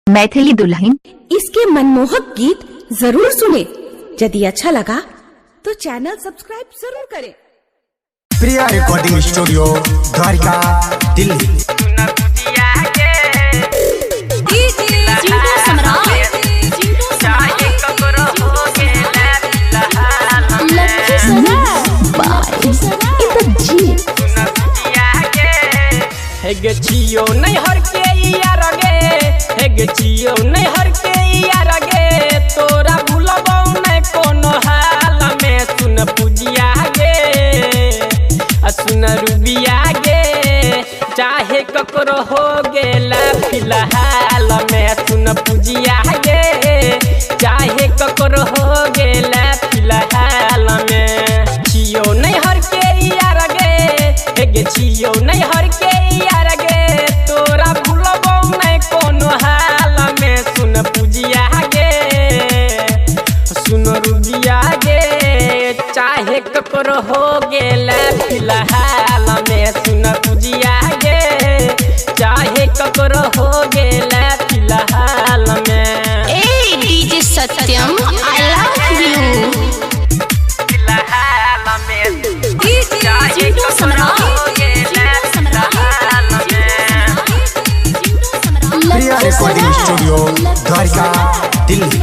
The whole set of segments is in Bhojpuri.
मैथिली दुल्हन इसके मनमोहक गीत जरूर सुने। यदि अच्छा लगा तो चैनल सब्सक्राइब जरूर करें। Priya recording studio Dwarka Delhi. हेगे जियो नहीं हर के यार गे, हेगे जियो नहीं हर के यार गे, तोरा भूलबौ नहीं कोनो हाल में। सुन पूजिया गे सुन रूबिया गे, चाहे ककरो हो गेला फिलहाल में। सुन पूजिया गे चाहे ककरो हो गेला फिलहाल में। जियो नहीं हर के यार गे, हेगे जियो नहीं हर के यार गे, तोरा भूलबौ नहीं कोनो हाल में। सुन पूजिया गे सुन रूबिया गे, चाहे ककरो हो गेला फिलहाल में। सुन पूजिया गे चाहे ककरो हो गेला फिलहाल में। ए DJ Satyam I love you फिलहाल में चाहे ककरो हो गेला फिलहाल में। Priya recording studio Dwarka Delhi.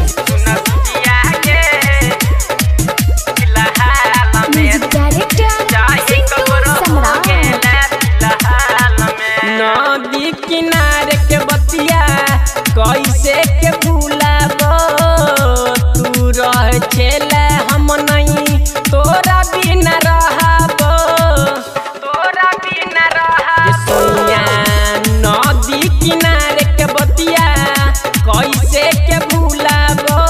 नदी किनारे के बतिया कैसे के भूलाबो, तू रह छेले हम नहीं तोरा बिना रहबो, तोरा बिना रहबो सोनिया। नदी किनारे के बतिया कैसे के भूलाबो,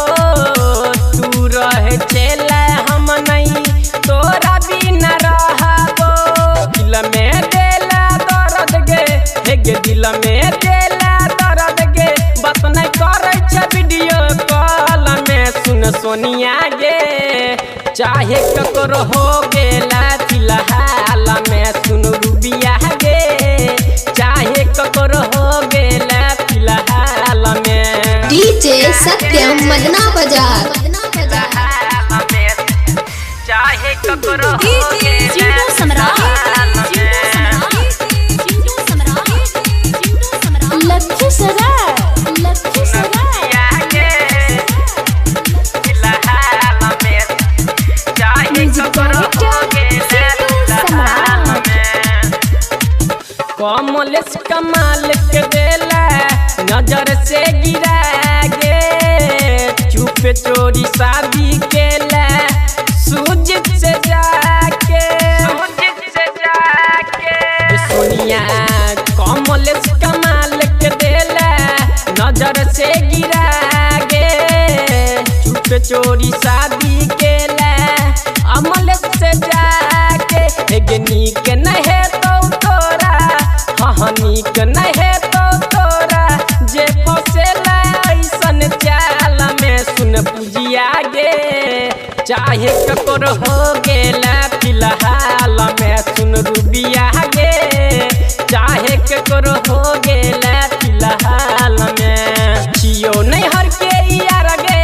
तू रह छेले हम नहीं तोरा बिना रहबो। दिल में देला दर्द गे, हेगे दिल में देला दर्द गे, बात नहीं करे छ वीडियो कॉल में। सुन सोनिया गे चाहे ककरो हो गेला फिलहाल में। सुन रूबिया गे चाहे ककरो हो गेला फिलहाल में। डीजे सत्यम मदना बाजार चाहे ककरो हो गेला फिलहाल में। कमलेश कमाल के देला नजर से गिरा गे, चुप चोरी शादी केला सुजित से जाके, सुजित से जाके। सोनिया कमलेश कमाल के देला नजर से गिरा गे, चुप चोरी शादी केला अमलेश से जाके। हेगे नीक नहीं तो तोरा, हाँ नीक नहीं तो तोरा, जे फसेला ऐसन चाल में। सुन पूजिया गे चाहे ककरो हो गेला फिलहाल में। सुन रूबिया गे चाहे ककरो हो गेला फिलहाल में। जियो नहीं हर के यार गे,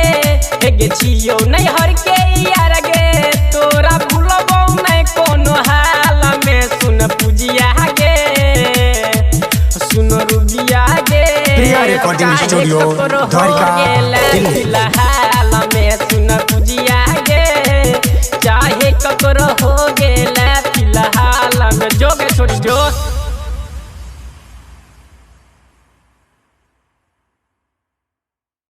हेगे जियो नहीं हर के यार गे, तोरा भूलबौ नहीं कोनो हाल में। सुन पूजिया गे सुन रूबिया गे, प्रिया रिकॉर्डिंग स्टूडियो द्वारिका दिल्ली।